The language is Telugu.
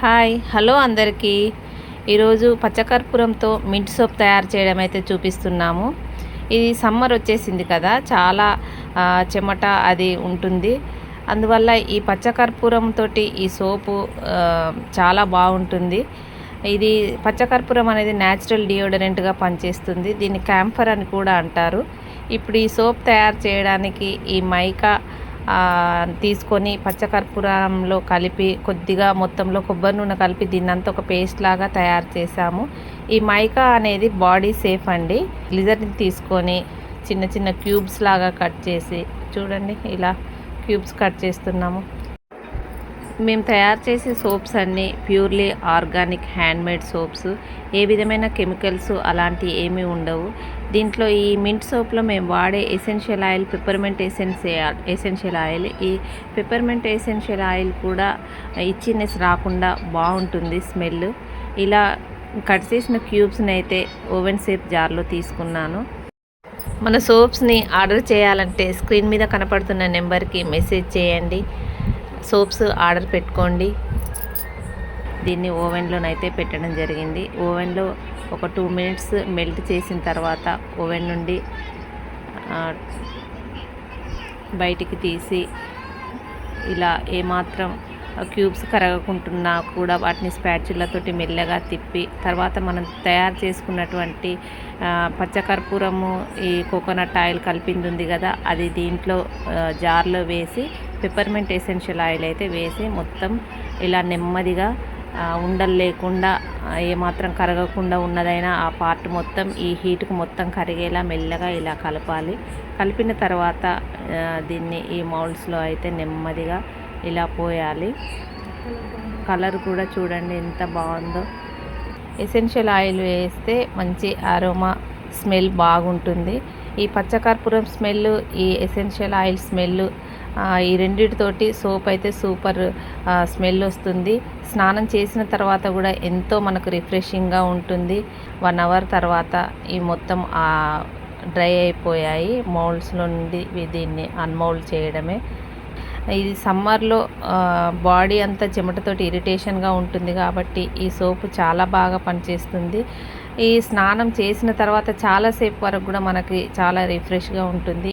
హాయ్ హలో అందరికీ. ఈరోజు పచ్చకర్పూరంతో మింట్ సోప్ తయారు చేయడం అయితే చూపిస్తున్నాము. ఇది సమ్మర్ వచ్చేసింది కదా, చాలా చెమట అది ఉంటుంది. అందువల్ల ఈ పచ్చకర్పూరంతో ఈ సోపు చాలా బాగుంటుంది. ఇది పచ్చకర్పూరం అనేది న్యాచురల్ డియోడరెంట్గా పనిచేస్తుంది. దీన్ని క్యాంఫర్ అని కూడా అంటారు. ఇప్పుడు ఈ సోప్ తయారు చేయడానికి ఈ మైకా తీసుకొని పచ్చకర్పూరంలో కలిపి కొద్దిగా మొత్తంలో కొబ్బరి నూనె కలిపి దీన్నంతా ఒక పేస్ట్ లాగా తయారు చేసాము. ఈ మైకా అనేది బాడీ సేఫ్ అండి. గ్లిజర్ని తీసుకొని చిన్న చిన్న క్యూబ్స్ లాగా కట్ చేసి, చూడండి ఇలా క్యూబ్స్ కట్ చేస్తున్నాము. మేము తయారు చేసే సోప్స్ అన్నీ ప్యూర్లీ ఆర్గానిక్ హ్యాండ్మేడ్ సోప్స్. ఏ విధమైన కెమికల్స్ అలాంటివి ఏమీ ఉండవు. దీంట్లో ఈ మింట్ సోప్లో మేము వాడే essential oil peppermint essential oil. ఈ పెప్పర్మెంట్ ఎసెన్షియల్ ఆయిల్ కూడా ఇచ్చినెస్ రాకుండా బాగుంటుంది స్మెల్. ఇలా కట్ చేసిన క్యూబ్స్ని అయితే ఓవెన్ సేఫ్ జార్లో తీసుకున్నాను. మన సోప్స్ని ఆర్డర్ చేయాలంటే స్క్రీన్ మీద కనపడుతున్న నెంబర్కి మెసేజ్ చేయండి. సోప్స్ ఆర్డర్ పెట్టుకోండి. దీన్ని ఓవెన్లోనైతే పెట్టడం జరిగింది. ఓవెన్లో ఒక 2 మినిట్స్ మెల్ట్ చేసిన తర్వాత ఓవెన్ నుండి బయటికి తీసి ఇలా ఏమాత్రం క్యూబ్స్ కరగకుంటున్నా కూడా వాటిని స్పాచులతోటి మెల్లగా తిప్పి, తర్వాత మనం తయారు చేసుకున్నటువంటి పచ్చకర్పూరము ఈ కోకోనట్ ఆయిల్ కలిపింది ఉంది కదా, అది దీంట్లో జార్లో వేసి పెప్పర్మెంట్ ఎసెన్షియల్ ఆయిల్ అయితే వేసి మొత్తం ఇలా నెమ్మదిగా ఉండలు లేకుండా ఏమాత్రం కరగకుండా ఉన్నదైనా ఆ పార్ట్ మొత్తం ఈ హీట్కు మొత్తం కరిగేలా మెల్లగా ఇలా కలపాలి. కలిపిన తర్వాత దీన్ని ఈ మౌల్డ్స్లో అయితే నెమ్మదిగా ఇలా పోయాలి. కలర్ కూడా చూడండి ఎంత బాగుందో. ఎసెన్షియల్ ఆయిల్ వేస్తే మంచి అరోమా స్మెల్ బాగుంటుంది. ఈ పచ్చకర్పూరం స్మెల్, ఈ ఎసెన్షియల్ ఆయిల్ స్మెల్, ఈ రెండిటితోటి సోప్ అయితే సూపర్ స్మెల్ వస్తుంది. స్నానం చేసిన తర్వాత కూడా ఎంతో మనకు రిఫ్రెషింగ్గా ఉంటుంది. 1 అవర్ తర్వాత ఈ మొత్తం డ్రై అయిపోయాయి. మౌల్డ్స్లో నుండి దీన్ని అన్మౌల్డ్ చేయడమే. ఇది సమ్మర్లో బాడీ అంతా చెమటతోటి ఇరిటేషన్గా ఉంటుంది కాబట్టి ఈ సోపు చాలా బాగా పనిచేస్తుంది. ఈ స్నానం చేసిన తర్వాత చాలాసేపు వరకు కూడా మనకి చాలా రిఫ్రెష్గా ఉంటుంది.